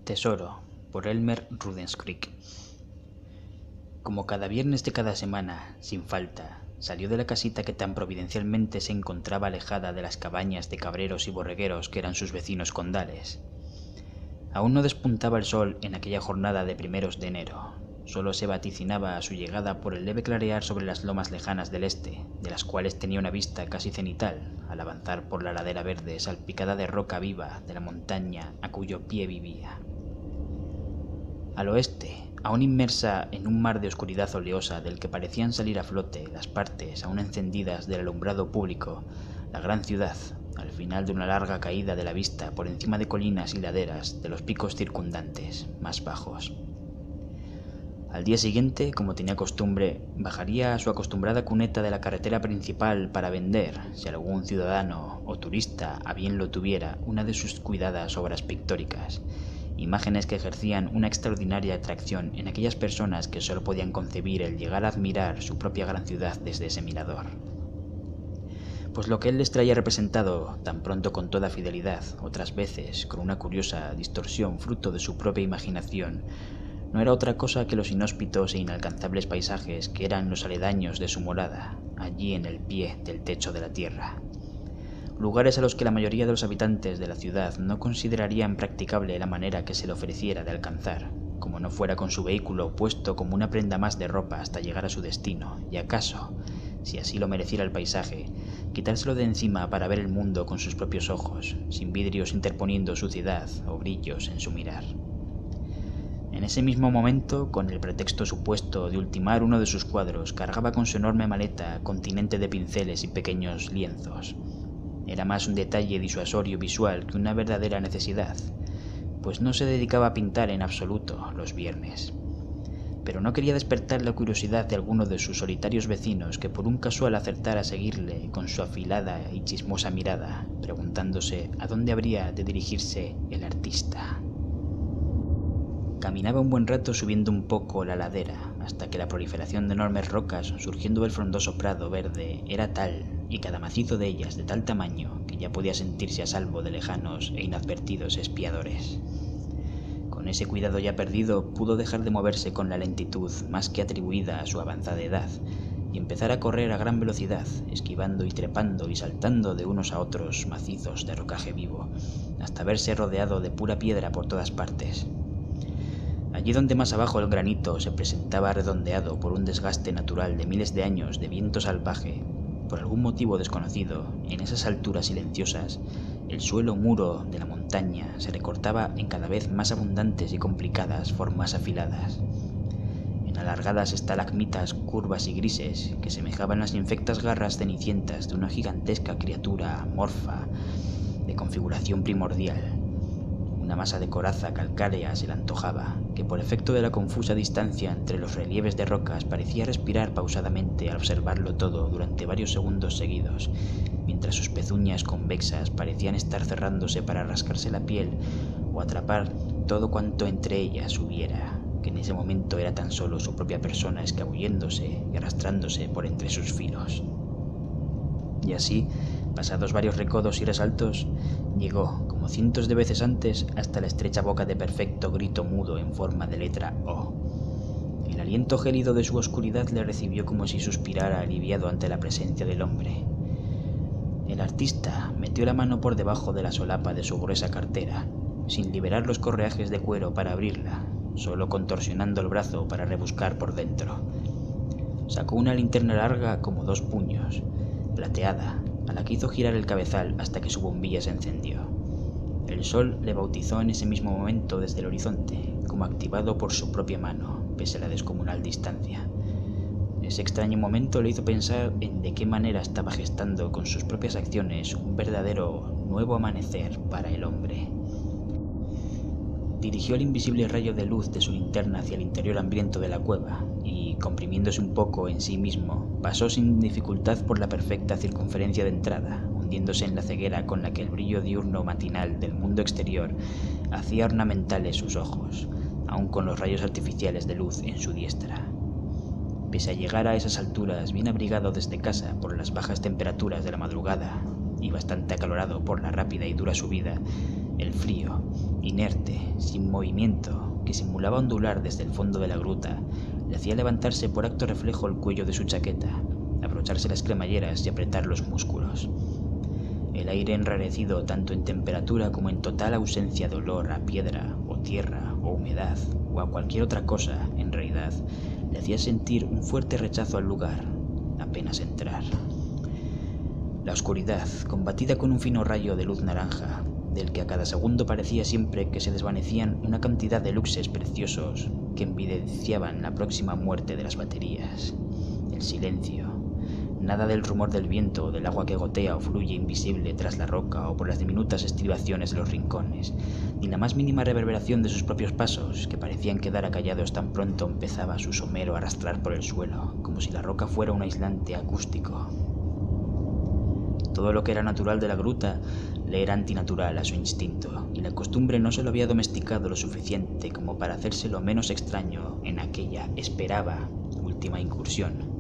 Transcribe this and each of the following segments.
Tesoro, por Elmer Rudenskrig. Como cada viernes de cada semana, sin falta, salió de la casita que tan providencialmente se encontraba alejada de las cabañas de cabreros y borregueros que eran sus vecinos condales. Aún no despuntaba el sol en aquella jornada de primeros de enero. Solo se vaticinaba a su llegada por el leve clarear sobre las lomas lejanas del este, de las cuales tenía una vista casi cenital, al avanzar por la ladera verde salpicada de roca viva de la montaña a cuyo pie vivía. Al oeste, aún inmersa en un mar de oscuridad oleosa del que parecían salir a flote las partes aún encendidas del alumbrado público, la gran ciudad, al final de una larga caída de la vista por encima de colinas y laderas de los picos circundantes, más bajos. Al día siguiente, como tenía costumbre, bajaría a su acostumbrada cuneta de la carretera principal para vender, si algún ciudadano o turista a bien lo tuviera, una de sus cuidadas obras pictóricas, imágenes que ejercían una extraordinaria atracción en aquellas personas que solo podían concebir el llegar a admirar su propia gran ciudad desde ese mirador. Pues lo que él les traía representado, tan pronto con toda fidelidad, otras veces con una curiosa distorsión fruto de su propia imaginación, no era otra cosa que los inhóspitos e inalcanzables paisajes que eran los aledaños de su morada, allí en el pie del techo de la tierra. Lugares a los que la mayoría de los habitantes de la ciudad no considerarían practicable la manera que se le ofreciera de alcanzar, como no fuera con su vehículo puesto como una prenda más de ropa hasta llegar a su destino, y acaso, si así lo mereciera el paisaje, quitárselo de encima para ver el mundo con sus propios ojos, sin vidrios interponiendo suciedad o brillos en su mirar. En ese mismo momento, con el pretexto supuesto de ultimar uno de sus cuadros, cargaba con su enorme maleta continente de pinceles y pequeños lienzos. Era más un detalle disuasorio visual que una verdadera necesidad, pues no se dedicaba a pintar en absoluto los viernes. Pero no quería despertar la curiosidad de alguno de sus solitarios vecinos que por un casual acertara a seguirle con su afilada y chismosa mirada, preguntándose a dónde habría de dirigirse el artista. Caminaba un buen rato subiendo un poco la ladera, hasta que la proliferación de enormes rocas surgiendo del frondoso prado verde era tal, y cada macizo de ellas de tal tamaño, que ya podía sentirse a salvo de lejanos e inadvertidos espiadores. Con ese cuidado ya perdido, pudo dejar de moverse con la lentitud más que atribuida a su avanzada edad, y empezar a correr a gran velocidad, esquivando y trepando y saltando de unos a otros macizos de rocaje vivo, hasta verse rodeado de pura piedra por todas partes. Allí donde más abajo el granito se presentaba redondeado por un desgaste natural de miles de años de viento salvaje, por algún motivo desconocido, en esas alturas silenciosas, el suelo muro de la montaña se recortaba en cada vez más abundantes y complicadas formas afiladas, en alargadas estalagmitas curvas y grises que semejaban las infectas garras cenicientas de una gigantesca criatura amorfa de configuración primordial. Una masa de coraza calcárea se le antojaba, que por efecto de la confusa distancia entre los relieves de rocas parecía respirar pausadamente al observarlo todo durante varios segundos seguidos, mientras sus pezuñas convexas parecían estar cerrándose para rascarse la piel o atrapar todo cuanto entre ellas hubiera, que en ese momento era tan solo su propia persona escabulléndose y arrastrándose por entre sus filos. Y así, pasados varios recodos y resaltos, llegó, como cientos de veces antes, hasta la estrecha boca de perfecto grito mudo en forma de letra O. El aliento gélido de su oscuridad le recibió como si suspirara aliviado ante la presencia del hombre. El artista metió la mano por debajo de la solapa de su gruesa cartera, sin liberar los correajes de cuero para abrirla, solo contorsionando el brazo para rebuscar por dentro. Sacó una linterna larga como 2 puños, plateada, a la que hizo girar el cabezal hasta que su bombilla se encendió. El sol le bautizó en ese mismo momento desde el horizonte, como activado por su propia mano, pese a la descomunal distancia. Ese extraño momento le hizo pensar en de qué manera estaba gestando con sus propias acciones un verdadero nuevo amanecer para el hombre. Dirigió el invisible rayo de luz de su linterna hacia el interior hambriento de la cueva y, comprimiéndose un poco en sí mismo, pasó sin dificultad por la perfecta circunferencia de entrada, hundiéndose en la ceguera con la que el brillo diurno matinal del mundo exterior hacía ornamentales sus ojos, aun con los rayos artificiales de luz en su diestra. Pese a llegar a esas alturas bien abrigado desde casa por las bajas temperaturas de la madrugada y bastante acalorado por la rápida y dura subida, El frío, inerte, sin movimiento, que simulaba ondular desde el fondo de la gruta, le hacía levantarse por acto reflejo el cuello de su chaqueta, abrocharse las cremalleras y apretar los músculos. El aire enrarecido tanto en temperatura como en total ausencia de olor a piedra o tierra o humedad o a cualquier otra cosa, en realidad, le hacía sentir un fuerte rechazo al lugar, apenas entrar. La oscuridad, combatida con un fino rayo de luz naranja, del que a cada segundo parecía siempre que se desvanecían una cantidad de luxes preciosos que evidenciaban la próxima muerte de las baterías. El silencio. Nada del rumor del viento o del agua que gotea o fluye invisible tras la roca o por las diminutas estribaciones de los rincones, ni la más mínima reverberación de sus propios pasos, que parecían quedar acallados tan pronto empezaba su somero a arrastrar por el suelo, como si la roca fuera un aislante acústico. Todo lo que era natural de la gruta le era antinatural a su instinto, y la costumbre no se lo había domesticado lo suficiente como para hacerse lo menos extraño en aquella, esperaba, última incursión.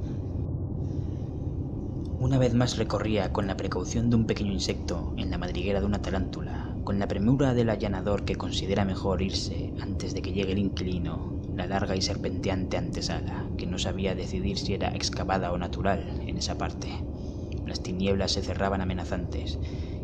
Una vez más recorría con la precaución de un pequeño insecto en la madriguera de una tarántula, con la premura del allanador que considera mejor irse antes de que llegue el inquilino, la larga y serpenteante antesala, que no sabía decidir si era excavada o natural en esa parte. Las tinieblas se cerraban amenazantes,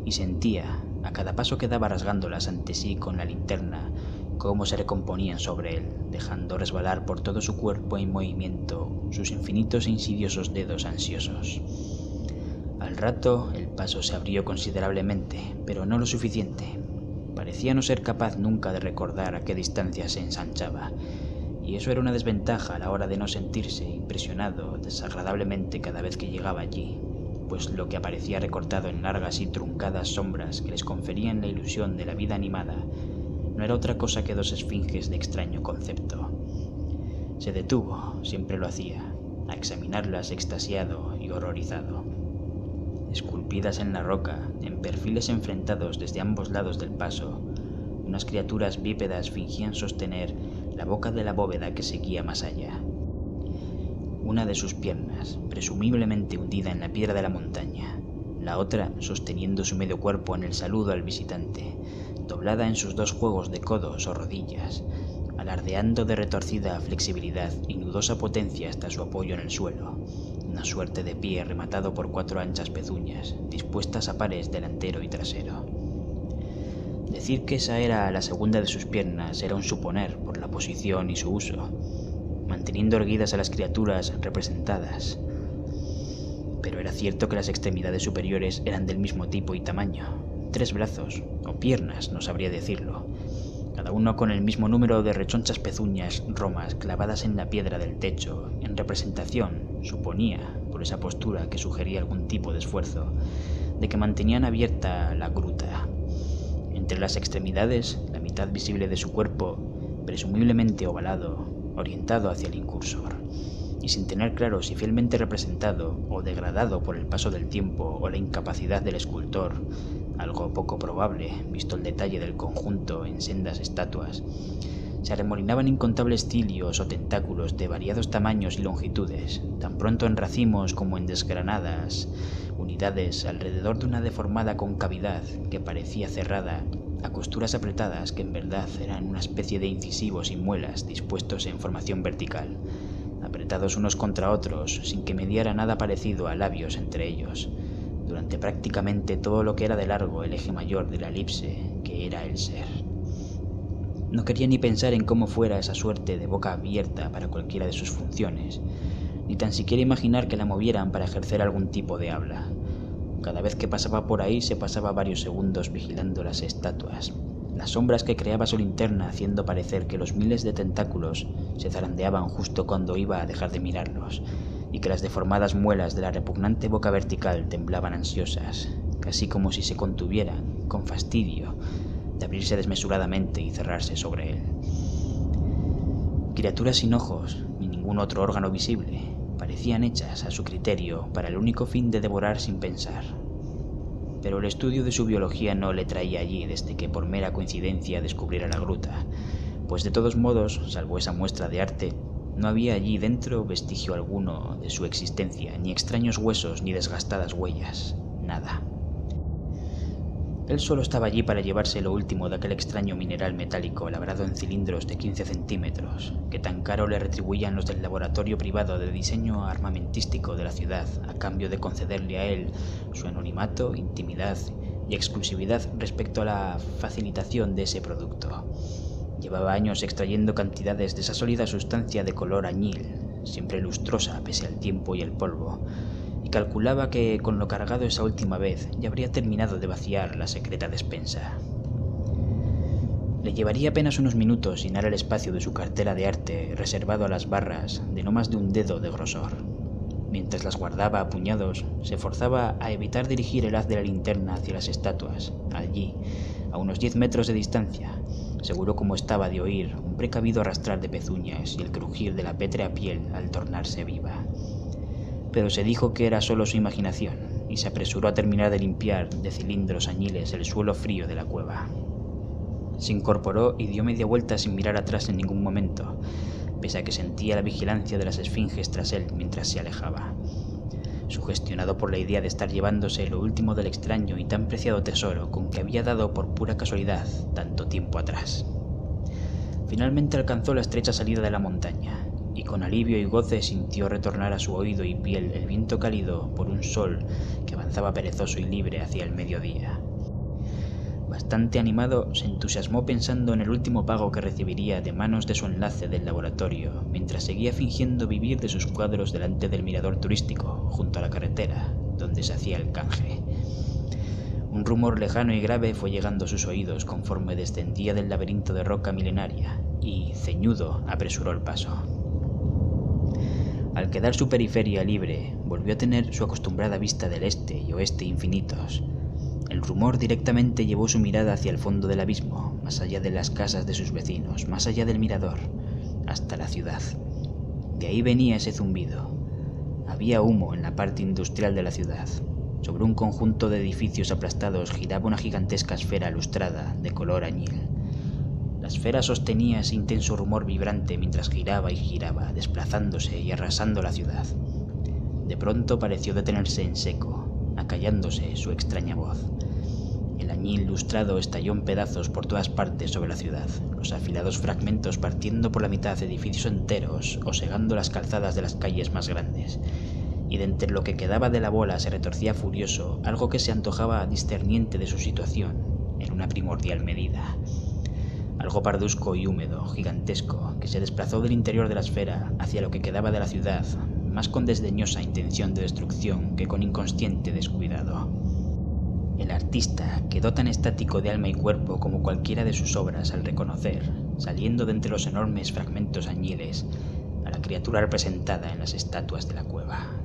y sentía, a cada paso que daba rasgándolas ante sí con la linterna, cómo se recomponían sobre él, dejando resbalar por todo su cuerpo en movimiento sus infinitos e insidiosos dedos ansiosos. Al rato el paso se abrió considerablemente, pero no lo suficiente. Parecía no ser capaz nunca de recordar a qué distancia se ensanchaba, y eso era una desventaja a la hora de no sentirse impresionado desagradablemente cada vez que llegaba allí, pues lo que aparecía recortado en largas y truncadas sombras que les conferían la ilusión de la vida animada no era otra cosa que dos esfinges de extraño concepto. Se detuvo, siempre lo hacía, a examinarlas extasiado y horrorizado. Esculpidas en la roca, en perfiles enfrentados desde ambos lados del paso, unas criaturas bípedas fingían sostener la boca de la bóveda que seguía más allá. Una de sus piernas, presumiblemente hundida en la piedra de la montaña, la otra sosteniendo su medio cuerpo en el saludo al visitante, doblada en sus dos juegos de codos o rodillas, alardeando de retorcida flexibilidad y nudosa potencia hasta su apoyo en el suelo, una suerte de pie rematado por 4 anchas pezuñas, dispuestas a pares delantero y trasero. Decir que esa era la segunda de sus piernas era un suponer por la posición y su uso, manteniendo erguidas a las criaturas representadas. Pero era cierto que las extremidades superiores eran del mismo tipo y tamaño, 3 brazos, o piernas, no sabría decirlo, cada uno con el mismo número de rechonchas pezuñas romas clavadas en la piedra del techo, en representación, suponía, por esa postura que sugería algún tipo de esfuerzo, de que mantenían abierta la gruta. Entre las extremidades, la mitad visible de su cuerpo, presumiblemente ovalado, orientado hacia el incursor, y sin tener claro si fielmente representado o degradado por el paso del tiempo o la incapacidad del escultor, algo poco probable, visto el detalle del conjunto en sendas estatuas, se arremolinaban incontables cilios o tentáculos de variados tamaños y longitudes, tan pronto en racimos como en desgranadas unidades alrededor de una deformada concavidad que parecía cerrada a costuras apretadas que en verdad eran una especie de incisivos y muelas dispuestos en formación vertical, apretados unos contra otros sin que mediara nada parecido a labios entre ellos, durante prácticamente todo lo que era de largo el eje mayor de la elipse que era el ser. No quería ni pensar en cómo fuera esa suerte de boca abierta para cualquiera de sus funciones, ni tan siquiera imaginar que la movieran para ejercer algún tipo de habla. Cada vez que pasaba por ahí se pasaba varios segundos vigilando las estatuas, las sombras que creaba su linterna haciendo parecer que los miles de tentáculos se zarandeaban justo cuando iba a dejar de mirarlos, y que las deformadas muelas de la repugnante boca vertical temblaban ansiosas, casi como si se contuvieran, con fastidio, de abrirse desmesuradamente y cerrarse sobre él. Criaturas sin ojos, ni ningún otro órgano visible, parecían hechas a su criterio para el único fin de devorar sin pensar. Pero el estudio de su biología no le traía allí desde que por mera coincidencia descubriera la gruta, pues de todos modos, salvo esa muestra de arte, no había allí dentro vestigio alguno de su existencia, ni extraños huesos ni desgastadas huellas, nada. Él solo estaba allí para llevarse lo último de aquel extraño mineral metálico labrado en cilindros de 15 centímetros, que tan caro le retribuían los del laboratorio privado de diseño armamentístico de la ciudad, a cambio de concederle a él su anonimato, intimidad y exclusividad respecto a la facilitación de ese producto. Llevaba años extrayendo cantidades de esa sólida sustancia de color añil, siempre lustrosa pese al tiempo y el polvo, y calculaba que con lo cargado esa última vez ya habría terminado de vaciar la secreta despensa. Le llevaría apenas unos minutos llenar el espacio de su cartera de arte reservado a las barras de no más de un dedo de grosor. Mientras las guardaba a puñados, se forzaba a evitar dirigir el haz de la linterna hacia las estatuas, allí, a unos 10 metros de distancia, seguro como estaba de oír un precavido arrastrar de pezuñas y el crujir de la pétrea piel al tornarse viva. Pero se dijo que era solo su imaginación, y se apresuró a terminar de limpiar de cilindros añiles el suelo frío de la cueva. Se incorporó y dio media vuelta sin mirar atrás en ningún momento, pese a que sentía la vigilancia de las esfinges tras él mientras se alejaba, sugestionado por la idea de estar llevándose lo último del extraño y tan preciado tesoro con que había dado por pura casualidad tanto tiempo atrás. Finalmente alcanzó la estrecha salida de la montaña, y con alivio y goce sintió retornar a su oído y piel el viento cálido por un sol que avanzaba perezoso y libre hacia el mediodía. Bastante animado, se entusiasmó pensando en el último pago que recibiría de manos de su enlace del laboratorio, mientras seguía fingiendo vivir de sus cuadros delante del mirador turístico, junto a la carretera, donde se hacía el canje. Un rumor lejano y grave fue llegando a sus oídos conforme descendía del laberinto de roca milenaria, y, ceñudo, apresuró el paso. Al quedar su periferia libre, volvió a tener su acostumbrada vista del este y oeste infinitos. El rumor directamente llevó su mirada hacia el fondo del abismo, más allá de las casas de sus vecinos, más allá del mirador, hasta la ciudad. De ahí venía ese zumbido. Había humo en la parte industrial de la ciudad. Sobre un conjunto de edificios aplastados giraba una gigantesca esfera lustrada de color añil. La esfera sostenía ese intenso rumor vibrante mientras giraba y giraba, desplazándose y arrasando la ciudad. De pronto pareció detenerse en seco, acallándose su extraña voz. El añil lustrado estalló en pedazos por todas partes sobre la ciudad, los afilados fragmentos partiendo por la mitad edificios enteros o segando las calzadas de las calles más grandes. Y de entre lo que quedaba de la bola se retorcía furioso algo que se antojaba discerniente de su situación, en una primordial medida. Algo parduzco y húmedo, gigantesco, que se desplazó del interior de la esfera hacia lo que quedaba de la ciudad, más con desdeñosa intención de destrucción que con inconsciente descuidado. El artista quedó tan estático de alma y cuerpo como cualquiera de sus obras al reconocer, saliendo de entre los enormes fragmentos añiles, a la criatura representada en las estatuas de la cueva.